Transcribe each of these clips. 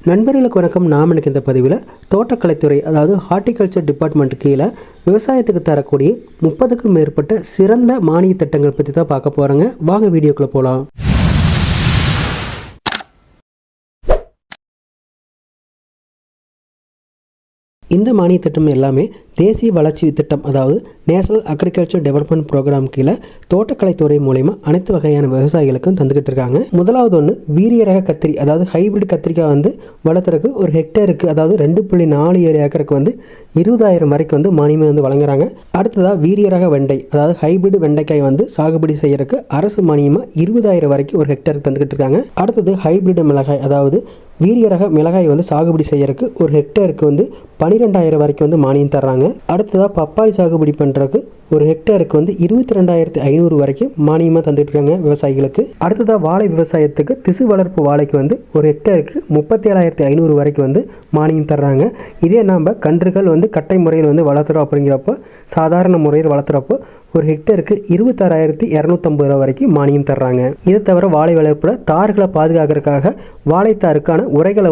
நண்பர்களுக்கு வணக்கம். நாம் எனக்கு இந்த பதிவில் தோட்டக்கலைத்துறை அதாவது ஹார்டிகல்ச்சர் டிபார்ட்மெண்ட் கீழே விவசாயத்துக்கு தரக்கூடிய 30க்கும் மேற்பட்ட சிறந்த மானிய திட்டங்கள் பற்றி தான் பார்க்க போகிறோங்க. வாங்க வீடியோக்குள்ளே போகலாம். இந்த மானிய திட்டம் எல்லாமே தேசிய வளர்ச்சி திட்டம் அதாவது நேஷனல் அக்ரிகல்ச்சர் டெவலப்மெண்ட் ப்ரோக்ராம் கீழே தோட்டக்கலைத்துறை மூலயமா அனைத்து வகையான விவசாயிகளுக்கும் தந்துக்கிட்டு இருக்காங்க. முதலாவது ஒன்று வீரிய ரக கத்திரி அதாவது ஹைபிரிட் கத்திரிக்காய் வளர்த்துறதுக்கு ஒரு ஹெக்டேருக்கு அதாவது 2.47 ஏக்கருக்கு 20,000 வரைக்கும் மானியம் வழங்குறாங்க. அடுத்ததாக வீரிய ரக வெண்டை அதாவது ஹைபிரிட் வெண்டைக்காய் சாகுபடி செய்யறதுக்கு அரசு மானியமாக 20,000 வரைக்கும் ஒரு ஹெக்டருக்கு தந்துக்கிட்டு இருக்காங்க. அடுத்தது ஹைபிரிட் மிளகாய் அதாவது வீரிய ரக மிளகாய் சாகுபடி செய்யறதுக்கு ஒரு ஹெக்டேருக்கு 12,000 வரைக்கும் மானியம் தர்றாங்க. அடுத்ததாக பப்பாளி சாகுபடி பண்ணுறதுக்கு ஒரு ஹெக்டேருக்கு 22,500 வரைக்கும் மானியமாக தந்துட்டு இருக்காங்க விவசாயிகளுக்கு. அடுத்ததாக வாழை விவசாயத்துக்கு திசு வளர்ப்பு வாழைக்கு ஒரு ஹெக்டேருக்கு 37,500 வரைக்கும் மானியம் தர்றாங்க. இதே நாம் கன்றுகள் கட்டை முறையில் வளர்த்துறோம் அப்படிங்கிறப்போ சாதாரண முறையில் வளர்த்துறப்போ ஒரு ஹெக்டேருக்கு 26,250 வரைக்கும் மானியம் தர்றாங்க. இதை தவிர வாழை வளர்ப்பில் தார்களை பாதுகாக்கிறதுக்காக வாழைத்தாருக்கான உரைகளை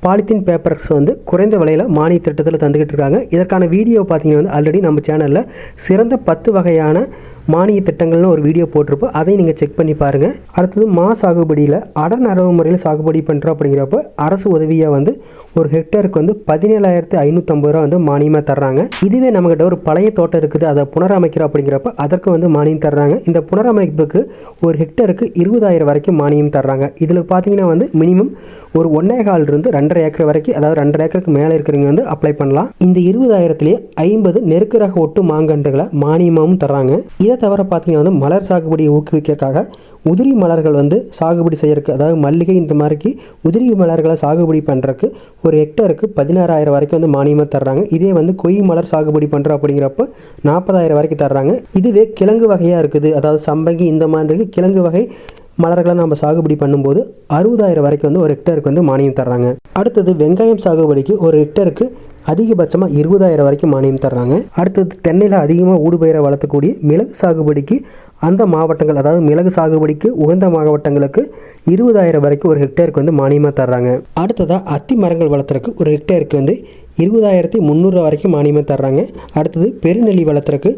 பாலித்தீன் பேப்பர்ஸ் குறைந்த விலையில் மானிய திட்டத்தில் தந்துக்கிட்டு இருக்காங்க. இதற்கான வீடியோ பார்த்தீங்கன்னா ஆல்ரெடி நம்ம சேனலில் சிறந்த 10 வகையான மானிய திட்டங்கள்னு ஒரு வீடியோ போட்டிருப்போம். அதையும் நீங்கள் செக் பண்ணி பாருங்கள். அடுத்தது சாகுபடியில் அடர் நடவு முறையில் சாகுபடி பண்ணுறோம் அப்படிங்கிறப்ப அரசு உதவியாக ஒரு ஹெக்டேருக்கு 17,550 மானியமாக தர்றாங்க. இதுவே நம்மகிட்ட ஒரு பழைய தோட்டம் இருக்குது, அதை புனரமைக்கிறோம் அப்படிங்கிறப்ப அதற்கு மானியம் தர்றாங்க. இந்த புனரமைப்புக்கு ஒரு ஹெக்டேருக்கு 20,000 வரைக்கும் மானியம் தர்றாங்க. இதில் பார்த்தீங்கன்னா மினிமம் ஒரு 1.25 2.5 ஏக்கர் வரைக்கும் அதாவது 2.5 ஏக்கருக்கு மேலே இருக்கிறவங்க அப்ளை பண்ணலாம். இந்த 20,000லேயே 50 நெருக்கு ரக ஒட்டு மாங்கன்றுகளை மானியமாகவும் தர்றாங்க. இதை தவிர பார்த்தீங்கன்னா மலர் சாகுபடியை ஊக்குவிக்கிறதுக்காக உதிரி மலர்கள் சாகுபடி செய்யறதுக்கு அதாவது மல்லிகை இந்த மாதிரிக்கு உதிரி மலர்களை சாகுபடி பண்ணுறதுக்கு ஒரு ஹெக்டருக்கு 16,000 வரைக்கும் மானியமாக தர்றாங்க. இதே கொய் மலர் சாகுபடி பண்ணுறோம் அப்படிங்கிறப்ப 40,000 வரைக்கும் தர்றாங்க. இதுவே கிழங்கு வகையாக இருக்குது அதாவது சம்பங்கி இந்த மாதிரி கிழங்கு வகை மலர்களை நம்ம சாகுபடி பண்ணும்போது 60,000 வரைக்கும் ஒரு ஹெக்டருக்கு மானியம் தர்றாங்க. அடுத்தது வெங்காயம் சாகுபடிக்கு ஒரு ஹெக்டருக்கு அதிகபட்சமாக 20,000 வரைக்கும் மானியம் தர்றாங்க. அடுத்தது தென்னையில் அதிகமாக ஊடுபயிரை வளர்த்தக்கூடிய மிளகு சாகுபடிக்கு அந்த மாவட்டங்கள் அதாவது மிளகு சாகுபடிக்கு உகந்த மாவட்டங்களுக்கு 20,000 வரைக்கும் ஒரு ஹெக்டேருக்கு மானியமாக தர்றாங்க. அடுத்ததாக அத்தி மரங்கள் வளர்த்துறதுக்கு ஒரு ஹெக்டேருக்கு 20,300 வரைக்கும் மானியமாக தர்றாங்க. அடுத்தது பெருநெல்லி வளர்த்துறதுக்கு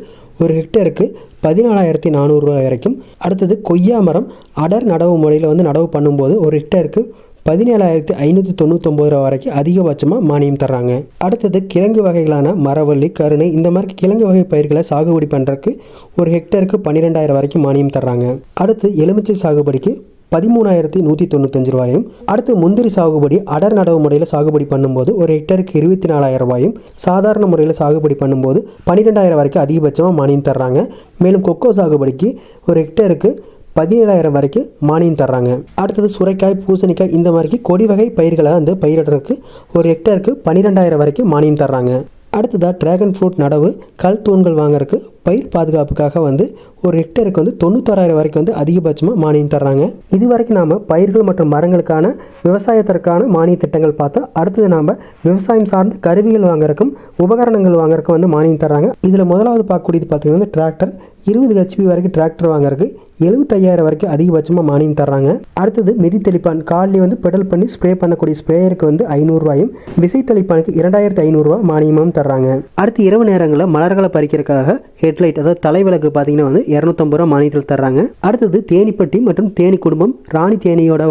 ஒரு ஹெக்டேருக்கு 14,400 வரைக்கும். அடுத்தது கொய்யா மரம் அடர் நடவு முறையில் நடவு பண்ணும்போது ஒரு ஹெக்டேருக்கு 17,599 வரைக்கும் அதிகபட்சமாக மானியம் தர்றாங்க. அடுத்தது கிழங்கு வகைகளான மரவள்ளி கருணை இந்த மாதிரி கிழங்கு வகை பயிர்களை சாகுபடி பண்ணுறதுக்கு ஒரு ஹெக்டேருக்கு 12,000 வரைக்கும் மானியம் தர்றாங்க. அடுத்து எலுமிச்சை சாகுபடிக்கு 13,195 ரூபாயும். அடுத்து முந்திரி சாகுபடி அடர் நடவு முறையில் சாகுபடி பண்ணும்போது ஒரு ஹெக்டருக்கு 24,000 ரூபாயும், சாதாரண முறையில் சாகுபடி பண்ணும்போது 12,000 வரைக்கும் அதிகபட்சமாக மானியம் தர்றாங்க. மேலும் கொக்கோ சாகுபடிக்கு ஒரு ஹெக்டருக்கு 17,000 வரைக்கும் மானியம் தர்றாங்க. அடுத்தது சுரைக்காய் பூசணிக்காய் இந்த மாதிரி கொடி வகை பயிர்களை பயிரிடுறதுக்கு ஒரு ஹெக்டருக்கு 12,000 வரைக்கும் மானியம் தர்றாங்க. அடுத்ததாக டிராகன் ஃப்ரூட் நடவு கல் தூண்கள் வாங்குறதுக்கு பயிர் பாதுகாப்புக்காக ஒரு ஹெக்டருக்கு 96,000 வரைக்கும் அதிகபட்சமாக மானியம் தர்றாங்க. இது வரைக்கும் நாம் பயிர்கள் மற்றும் மரங்களுக்கான விவசாயத்திற்கான மானிய திட்டங்கள் பார்த்தோம். அடுத்தது நாம் விவசாயம் சார்ந்த கருவிகள் வாங்குறதுக்கும் உபகரணங்கள் வாங்குறதுக்கும் மானியம் தர்றாங்க. இதில் முதலாவது பார்க்கக்கூடியது பார்த்தீங்கன்னா டிராக்டர் 20 HP வரைக்கும் டிராக்டர் வாங்குறதுக்கு 75,000 வரைக்கும் அதிகபட்சமாக மானியம் தர்றாங்க. அடுத்தது மிதி தெளிப்பான் காலில் பெடல் பண்ணி ஸ்ப்ரே பண்ணக்கூடிய ஸ்ப்ரேயருக்கு 500 ரூபாயும், விசை தெளிப்பானுக்கு 2,500 ரூபா மானியமும் தர்றாங்க. அடுத்து இரவு நேரங்களில் மலர்களை பறிக்கிறதுக்காக ஹெட்லைட் அதாவது தலைவிளக்கு பார்த்தீங்கன்னா 250 ரூபா மானியத்தில் தர்றாங்க. அடுத்தது தேனிப்பட்டி மற்றும் தேனி குடும்பம் ராணி தேனியோட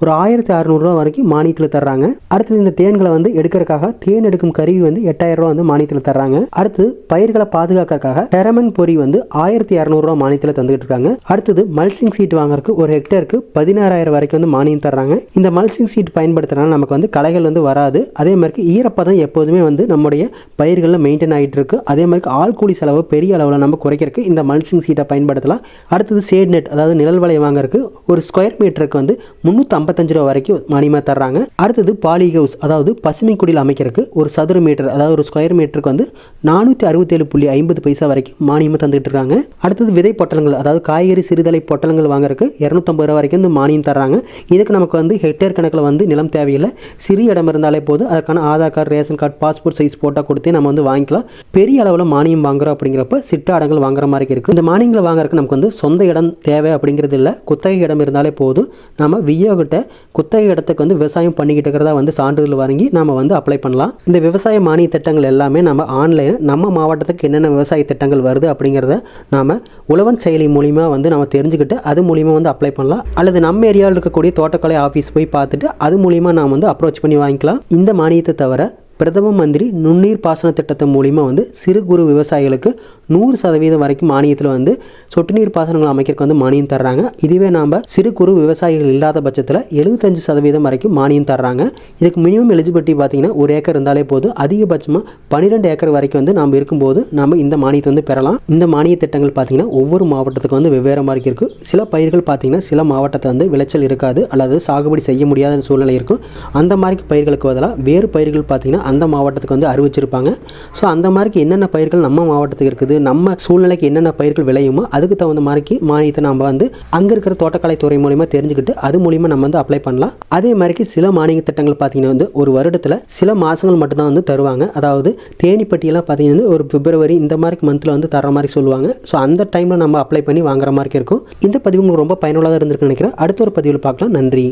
ஒரு 1,600 ரூபா வரைக்கும் மானியத்தில் தர்றாங்க. அடுத்தது இந்த தேன்களை எடுக்கிறதுக்காக தேன் எடுக்கும் கருவி 8,000 ரூபா மானியத்தில் தர்றாங்க. அடுத்து பயிர்களை பாதுகாக்கிறதுக்காக டெரமன் பொறி 1,200 ரூபா மானியத்தில் தந்துகிட்டு இருக்காங்க. அடுத்தது மல்சிங் சீட் வாங்குறதுக்கு ஒரு ஹெக்டருக்கு 16,000 வரைக்கும் மானியம் தர்றாங்க. இந்த மல்சிங் சீட் பயன்படுத்துறதுனால நமக்கு களைகள் வராது. அதே மாதிரி ஈரப்பதம் எப்போதுமே நம்முடைய பயிர்களில் மெயின்டைன் ஆகிட்டு இருக்கு. அதே மாதிரி ஆள் கூலி செலவு பெரிய அளவில் நம்ம குறைக்கிறதுக்கு இந்த மல்சிங் சீட்டை பயன்படுத்தலாம். அடுத்தது ஷேட் நெட் அதாவது நிழல் வலை வாங்குறதுக்கு ஒரு ஸ்கொயர் மீட்டருக்கு 355 ரூபா வரைக்கும் மானியமாக தர்றாங்க. அடுத்தது பாலி ஹவுஸ் அதாவது பசுமை குடியில் அமைக்கிறதுக்கு ஒரு சதுர மீட்டர் அதாவது ஒரு ஸ்கொயர் மீட்டருக்கு 467.50 பைசா வரைக்கும் மானியமாக தந்துட்டு இருக்காங்க. அடுத்தது விதை பொட்டலங்கள் அதாவது காய்கறி சிறுதலை பொட்டலங்கள் வாங்குறதுக்கு 250 ரூபா வரைக்கும் மானியம் தர்றாங்க. இதுக்கு நமக்கு ஹெக்டேர் கணக்கில் நிலம் தேவையில்லை, சிறிய இடம் இருந்தாலே போதும். அதற்கான Aadhaar card ration card passport size photo கொடுத்து நம்ம வாங்கிக்கலாம். பெரிய அளவில் மானியம் வாங்குறோம் அப்படிங்கிறப்ப சிட்டாடங்கள் வாங்குற மாதிரி இருக்குது. இந்த மானியம் பில்டிங்கில் வாங்குறதுக்கு நமக்கு வந்து சொந்த இடம் தேவை அப்படிங்கிறது இல்லை, குத்தகை இடம் இருந்தாலே போதும். நம்ம விஏஓகிட்ட குத்தகை இடத்துக்கு வந்து விவசாயம் பண்ணிக்கிட்டு இருக்கிறதா வந்து சான்றிதழ் வாங்கி நம்ம வந்து அப்ளை பண்ணலாம். இந்த விவசாய மானிய திட்டங்கள் எல்லாமே நம்ம ஆன்லைனில் நம்ம மாவட்டத்துக்கு என்னென்ன விவசாய திட்டங்கள் வருது அப்படிங்கிறத நாம் உழவன் செயலி மூலிமா வந்து நம்ம தெரிஞ்சுக்கிட்டு அது மூலிமா வந்து அப்ளை பண்ணலாம். அல்லது நம்ம ஏரியாவில் இருக்கக்கூடிய தோட்டக்கலை ஆஃபீஸ் போய் பார்த்துட்டு அது மூலிமா நாம் வந்து அப்ரோச் பண்ணி வாங்கிக்கலாம். இந்த மானியத்தை தவிர பிரதம மந்திரி நுண்ணீர் பாசன திட்டத்தின் மூலிமா வந்து சிறு குறு விவசாயிகளுக்கு 100% வரைக்கும் மானியத்தில் வந்து சொட்டு நீர் பாசனங்கள் அமைக்கிறதுக்கு வந்து மானியம் தர்றாங்க. இதுவே நாம் சிறு குறு விவசாயிகள் இல்லாத பட்சத்தில் 75% வரைக்கும் மானியம் தர்றாங்க. இதுக்கு மினிமம் எலிஜிபிலிட்டி பார்த்தீங்கன்னா 1 ஏக்கர் இருந்தாலே போதும். அதிகபட்சமாக 12 ஏக்கர் வரைக்கும் வந்து நாம் இருக்கும்போது நம்ம இந்த மானியத்தை வந்து பெறலாம். இந்த மானிய திட்டங்கள் பார்த்தீங்கன்னா ஒவ்வொரு மாவட்டத்துக்கு வந்து வெவ்வேறு மாதிரி இருக்கும். சில பயிர்கள் பார்த்தீங்கன்னா சில மாவட்டத்தை வந்து விளைச்சல் இருக்காது அல்லது சாகுபடி செய்ய முடியாத சூழ்நிலை இருக்கும். அந்த மாதிரி பயிர்களுக்கு பதிலாக வேறு பயிர்கள் பார்த்தீங்கன்னா அந்த மாவட்டத்துக்கு வந்து அறிவிச்சிருப்பாங்க. ஸோ அந்த மாதிரி என்னென்ன பயிர்கள் நம்ம மாவட்டத்துக்கு இருக்குது, நம்ம சூழ்நிலைக்கு என்னென்ன பயிர்கள் விளையுமோ அதுக்கு தகுந்த மாதிரி மானியத்தை நம்ம வந்து அங்கே இருக்கிற தோட்டக்கலைத்துறை மூலிமா தெரிஞ்சுக்கிட்டு அது மூலிமா நம்ம வந்து அப்ளை பண்ணலாம். அதே மாதிரி சில மானிய திட்டங்கள் பார்த்தீங்கன்னா வந்து ஒரு வருடத்தில் சில மாதங்கள் மட்டும்தான் வந்து தருவாங்க. அதாவது தேனிப்பட்டியெல்லாம் பார்த்தீங்கன்னா ஒரு பிப்ரவரி இந்த மாதிரி மந்தில் வந்து தர மாதிரி சொல்லுவாங்க. ஸோ அந்த டைமில் நம்ம அப்ளை பண்ணி வாங்குற மாதிரி இருக்கும். இந்த பதிவு உங்களுக்கு ரொம்ப பயனுள்ளதாக இருந்திருக்குன்னு நினைக்கிறேன். அடுத்த ஒரு பதிவில் பார்க்கலாம். நன்றி.